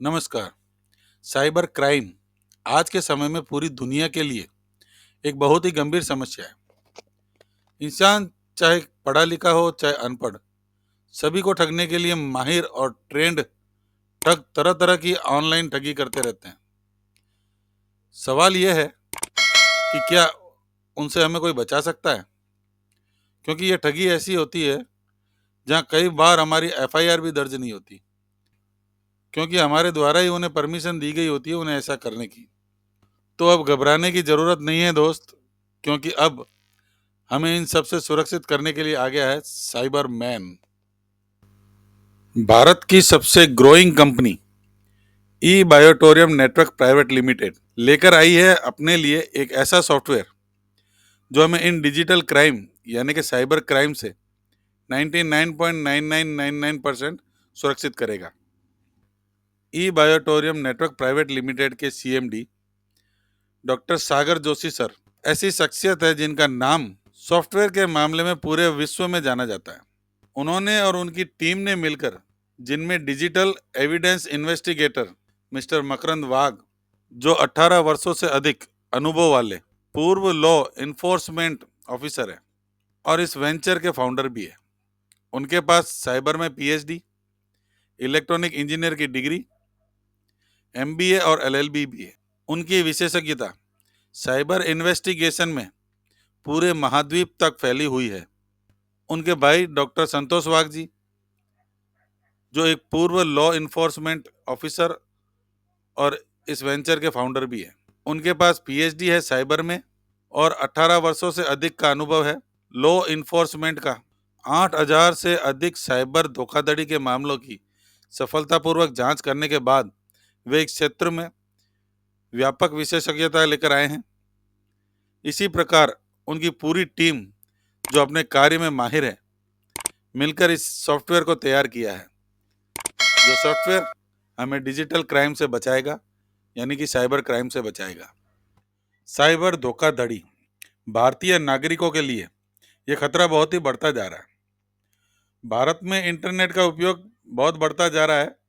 नमस्कार। Cyber crime आज के समय में पूरी दुनिया के लिए एक बहुत ही गंभीर समस्या है। इंसान चाहे पढ़ा लिखा हो चाहे अनपढ़, सभी को ठगने के लिए माहिर और ट्रेंड ठग तरह तरह की ऑनलाइन ठगी करते रहते हैं। सवाल यह है कि क्या उनसे हमें कोई बचा सकता है, क्योंकि ये ठगी ऐसी होती है जहाँ कई बार हमारी एफआईआर भी दर्ज नहीं होती, क्योंकि हमारे द्वारा ही उन्हें परमिशन दी गई होती है उन्हें ऐसा करने की। तो अब घबराने की ज़रूरत नहीं है दोस्त, क्योंकि अब हमें इन सबसे सुरक्षित करने के लिए आ गया है साइबर मैन। भारत की सबसे ग्रोइंग कंपनी ई बायोटोरियम नेटवर्क प्राइवेट लिमिटेड लेकर आई है अपने लिए एक ऐसा सॉफ्टवेयर जो हमें इन डिजिटल क्राइम यानी कि साइबर क्राइम से 99.9999% सुरक्षित करेगा। ई बायोटोरियम नेटवर्क प्राइवेट लिमिटेड के सीएमडी डॉक्टर सागर जोशी सर ऐसी शख्सियत है जिनका नाम सॉफ्टवेयर के मामले में पूरे विश्व में जाना जाता है। उन्होंने और उनकी टीम ने मिलकर, जिनमें डिजिटल एविडेंस इन्वेस्टिगेटर मिस्टर मकरंद वाघ, जो 18 वर्षों से अधिक अनुभव वाले पूर्व लॉ इन्फोर्समेंट ऑफिसर है और इस वेंचर के फाउंडर भी है। उनके पास साइबर में पीएचडी, इलेक्ट्रॉनिक इंजीनियर की डिग्री, एमबीए और एलएलबी भी है। उनकी विशेषज्ञता साइबर इन्वेस्टिगेशन में पूरे महाद्वीप तक फैली हुई है। उनके भाई डॉक्टर संतोष वाघ जी, जो एक पूर्व लॉ इन्फोर्समेंट ऑफिसर और इस वेंचर के फाउंडर भी है, उनके पास पीएचडी है साइबर में और 18 वर्षों से अधिक का अनुभव है लॉ इन्फोर्समेंट का। 8000 से अधिक साइबर धोखाधड़ी के मामलों की सफलतापूर्वक जांच करने के बाद वे इस क्षेत्र में व्यापक विशेषज्ञता लेकर आए हैं। इसी प्रकार उनकी पूरी टीम, जो अपने कार्य में माहिर है, मिलकर इस सॉफ्टवेयर को तैयार किया है, जो सॉफ्टवेयर हमें डिजिटल क्राइम से बचाएगा, यानी कि साइबर क्राइम से बचाएगा। साइबर धोखाधड़ी भारतीय नागरिकों के लिए यह खतरा बहुत ही बढ़ता जा रहा है। भारत में इंटरनेट का उपयोग बहुत बढ़ता जा रहा है।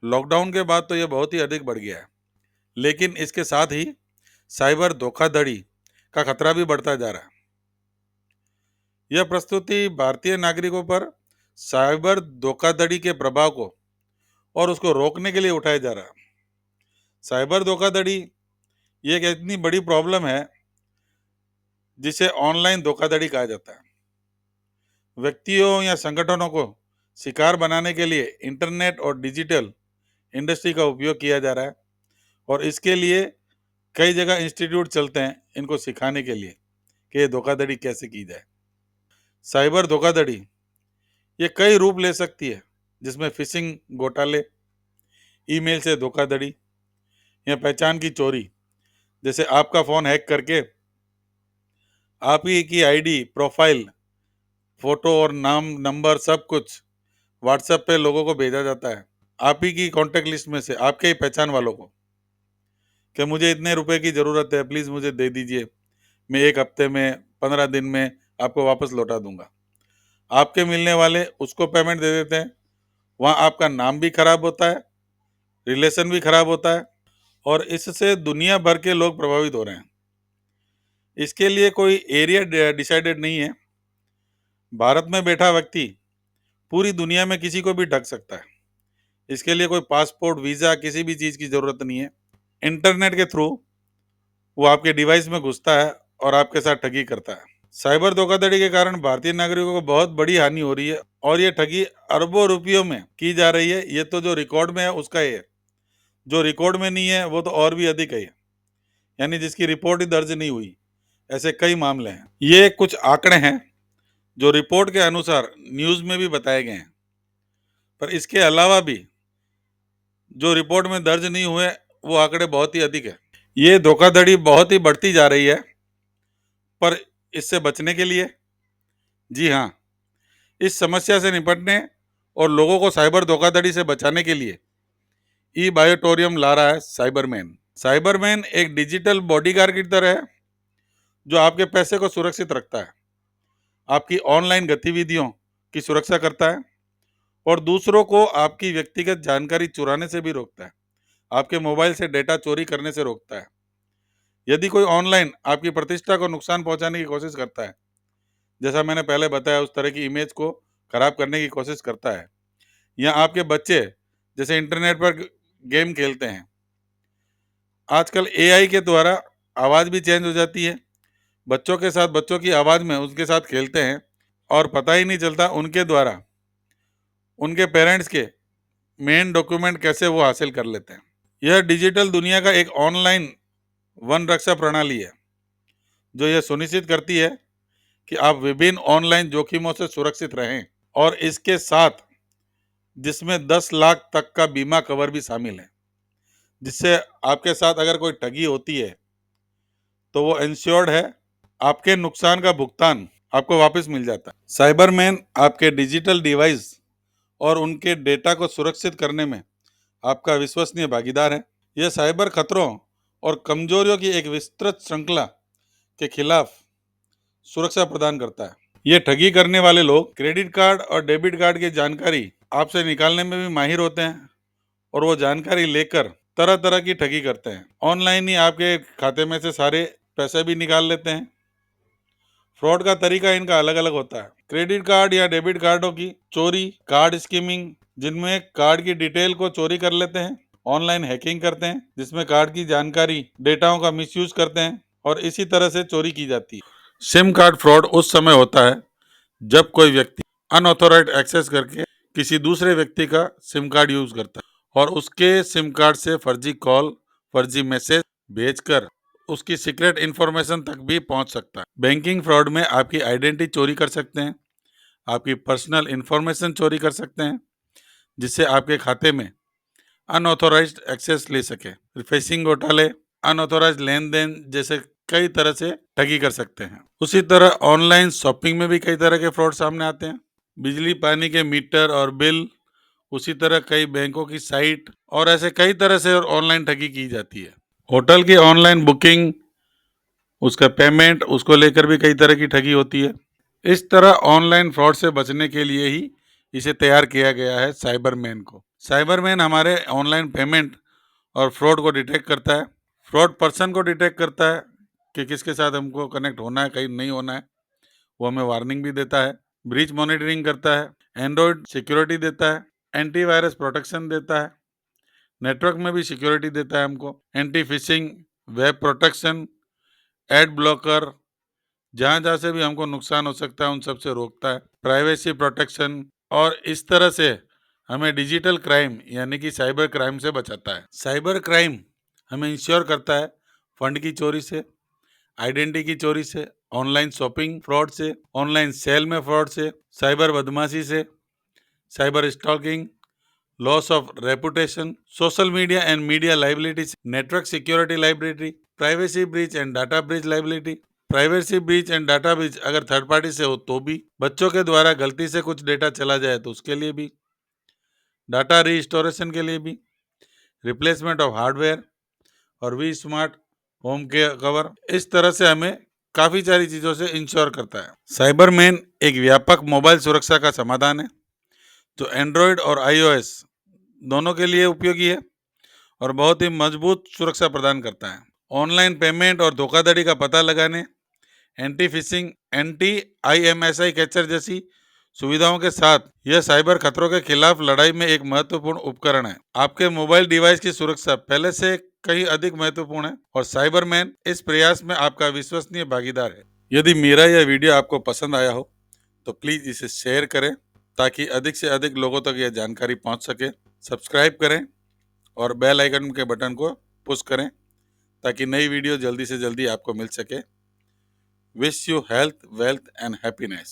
लॉकडाउन के बाद तो यह बहुत ही अधिक बढ़ गया है, लेकिन इसके साथ ही साइबर धोखाधड़ी का खतरा भी बढ़ता जा रहा है। यह प्रस्तुति भारतीय नागरिकों पर साइबर धोखाधड़ी के प्रभाव को और उसको रोकने के लिए उठाया जा रहा है। साइबर धोखाधड़ी ये एक इतनी बड़ी प्रॉब्लम है जिसे ऑनलाइन धोखाधड़ी कहा जाता है। व्यक्तियों या संगठनों को शिकार बनाने के लिए इंटरनेट और डिजिटल इंडस्ट्री का उपयोग किया जा रहा है और इसके लिए कई जगह इंस्टीट्यूट चलते हैं इनको सिखाने के लिए कि ये धोखाधड़ी कैसे की जाए। साइबर धोखाधड़ी ये कई रूप ले सकती है, जिसमें फिशिंग घोटाले, ईमेल से धोखाधड़ी या पहचान की चोरी, जैसे आपका फ़ोन हैक करके आप ही की आईडी, प्रोफाइल, फोटो और नाम, नंबर सब कुछ व्हाट्सएप पे लोगों को भेजा जाता है, आप ही की कॉन्टेक्ट लिस्ट में से आपके ही पहचान वालों को, कि मुझे इतने रुपए की ज़रूरत है, प्लीज़ मुझे दे दीजिए, मैं 1 हफ्ते में, 15 दिन में आपको वापस लौटा दूंगा। आपके मिलने वाले उसको पेमेंट दे देते हैं। वहाँ आपका नाम भी खराब होता है, रिलेशन भी खराब होता है और इससे दुनिया भर के लोग प्रभावित हो रहे हैं। इसके लिए कोई एरिया डिसाइडेड नहीं है। भारत में बैठा व्यक्ति पूरी दुनिया में किसी को भी ठग सकता है। इसके लिए कोई पासपोर्ट, वीज़ा, किसी भी चीज़ की ज़रूरत नहीं है। इंटरनेट के थ्रू वो आपके डिवाइस में घुसता है और आपके साथ ठगी करता है। साइबर धोखाधड़ी के कारण भारतीय नागरिकों को बहुत बड़ी हानि हो रही है और ये ठगी अरबों रुपयों में की जा रही है। ये तो जो रिकॉर्ड में है उसका ही है, जो रिकॉर्ड में नहीं है वो तो और भी अधिक है, यानी जिसकी रिपोर्ट ही दर्ज नहीं हुई। ऐसे कई मामले हैं। ये कुछ आंकड़े हैं जो रिपोर्ट के अनुसार न्यूज़ में भी बताए गए हैं, पर इसके अलावा भी जो रिपोर्ट में दर्ज नहीं हुए वो आंकड़े बहुत ही अधिक है। ये धोखाधड़ी बहुत ही बढ़ती जा रही है, पर इससे बचने के लिए, जी हाँ, इस समस्या से निपटने और लोगों को साइबर धोखाधड़ी से बचाने के लिए ई बायोटोरियम ला रहा है साइबरमैन। साइबरमैन एक डिजिटल बॉडीगार्ड की तरह है जो आपके पैसे को सुरक्षित रखता है, आपकी ऑनलाइन गतिविधियों की सुरक्षा करता है और दूसरों को आपकी व्यक्तिगत जानकारी चुराने से भी रोकता है। आपके मोबाइल से डेटा चोरी करने से रोकता है। यदि कोई ऑनलाइन आपकी प्रतिष्ठा को नुकसान पहुंचाने की कोशिश करता है, जैसा मैंने पहले बताया, उस तरह की इमेज को खराब करने की कोशिश करता है, या आपके बच्चे जैसे इंटरनेट पर गेम खेलते हैं, आजकल एआई के द्वारा आवाज़ भी चेंज हो जाती है, बच्चों के साथ बच्चों की आवाज़ में उनके साथ खेलते हैं और पता ही नहीं चलता उनके द्वारा उनके पेरेंट्स के मेन डॉक्यूमेंट कैसे वो हासिल कर लेते हैं। यह डिजिटल दुनिया का एक ऑनलाइन वन रक्षा प्रणाली है जो यह सुनिश्चित करती है कि आप विभिन्न ऑनलाइन जोखिमों से सुरक्षित रहें, और इसके साथ जिसमें 10 लाख तक का बीमा कवर भी शामिल है, जिससे आपके साथ अगर कोई ठगी होती है तो वो इंश्योर्ड है, आपके नुकसान का भुगतान आपको वापस मिल जाता है। साइबरमैन आपके डिजिटल डिवाइस और उनके डेटा को सुरक्षित करने में आपका विश्वसनीय भागीदार है। यह साइबर खतरों और कमजोरियों की एक विस्तृत श्रृंखला के खिलाफ सुरक्षा प्रदान करता है। ये ठगी करने वाले लोग क्रेडिट कार्ड और डेबिट कार्ड की जानकारी आपसे निकालने में भी माहिर होते हैं, और वो जानकारी लेकर तरह तरह की ठगी करते हैं। ऑनलाइन ही आपके खाते में से सारे पैसे भी निकाल लेते हैं। फ्रॉड का तरीका इनका अलग अलग होता है। क्रेडिट कार्ड या डेबिट कार्डों की चोरी, कार्ड स्कीमिंग, जिनमें कार्ड की डिटेल को चोरी कर लेते हैं, ऑनलाइन हैकिंग करते हैं जिसमें कार्ड की जानकारी, डेटाओं का मिसयूज करते हैं, और इसी तरह से चोरी की जाती है। सिम कार्ड फ्रॉड उस समय होता है जब कोई व्यक्ति अनऑथोराइज्ड एक्सेस करके किसी दूसरे व्यक्ति का सिम कार्ड यूज करता है और उसके सिम कार्ड से फर्जी कॉल, फर्जी मैसेज भेजकर उसकी सीक्रेट इंफॉर्मेशन तक भी पहुंच सकता है। बैंकिंग फ्रॉड में आपकी आइडेंटिटी चोरी कर सकते हैं, आपकी पर्सनल इंफॉर्मेशन चोरी कर सकते हैं, जिससे आपके खाते में अनऑथोराइज्ड एक्सेस ले सके। फिशिंग घोटाले, अनऑथोराइज्ड लेन देन जैसे कई तरह से ठगी कर सकते हैं। उसी तरह ऑनलाइन शॉपिंग में भी कई तरह के फ्रॉड सामने आते हैं। बिजली पानी के मीटर और बिल, उसी तरह कई बैंकों की साइट, और ऐसे कई तरह से और ऑनलाइन ठगी की जाती है। होटल की ऑनलाइन बुकिंग, उसका पेमेंट, उसको लेकर भी कई तरह की ठगी होती है। इस तरह ऑनलाइन फ्रॉड से बचने के लिए ही इसे तैयार किया गया है साइबरमैन को। साइबरमैन हमारे ऑनलाइन पेमेंट और फ्रॉड को डिटेक्ट करता है, फ्रॉड पर्सन को डिटेक्ट करता है कि किसके साथ हमको कनेक्ट होना है, कहीं नहीं होना है, वो हमें वार्निंग भी देता है, ब्रीच मॉनिटरिंग करता है, एंड्रॉयड सिक्योरिटी देता है, एंटीवायरस प्रोटेक्शन देता है, नेटवर्क में भी सिक्योरिटी देता है हमको, anti fishing, web protection, ad blocker, जहाँ जहाँ से भी हमको नुकसान हो सकता है उन सब से रोकता है, प्राइवेसी प्रोटेक्शन, और इस तरह से हमें डिजिटल क्राइम यानी कि साइबर क्राइम से बचाता है। साइबर क्राइम हमें इंश्योर करता है फंड की चोरी से, आइडेंटिटी की चोरी से, ऑनलाइन शॉपिंग फ्रॉड से, ऑनलाइन सेल में फ्रॉड से, साइबर बदमाशी से, cyber stalking, loss of reputation, social media and media liability, network security liability, privacy breach and data breach liability. Privacy breach and data breach अगर third party से हो तो भी, बच्चों के द्वारा गलती से कुछ डेटा चला जाए तो उसके लिए भी, डाटा रीस्टोरेशन के लिए भी, रिप्लेसमेंट ऑफ हार्डवेयर और वी स्मार्ट होम के कवर, इस तरह से हमें काफ़ी सारी चीज़ों से इंश्योर करता है। साइबरमैन एक व्यापक मोबाइल सुरक्षा का समाधान है जो एंड्रॉयड और iOS दोनों के लिए उपयोगी है और बहुत ही मजबूत सुरक्षा प्रदान करता है। ऑनलाइन पेमेंट और धोखाधड़ी का पता लगाने, anti fishing, anti IMSI capture जैसी सुविधाओं के साथ यह साइबर खतरों के खिलाफ लड़ाई में एक महत्वपूर्ण उपकरण है। आपके मोबाइल डिवाइस की सुरक्षा पहले से कहीं अधिक महत्वपूर्ण है और साइबरमैन इस प्रयास में आपका विश्वसनीय भागीदार है। यदि मेरा यह वीडियो आपको पसंद आया हो तो प्लीज़ इसे शेयर करें ताकि अधिक से अधिक लोगों तक यह जानकारी पहुंच सके। सब्सक्राइब करें और बेल आइकन के बटन को पुश करें ताकि नई वीडियो जल्दी से जल्दी आपको मिल सके। Wish you health, wealth and happiness.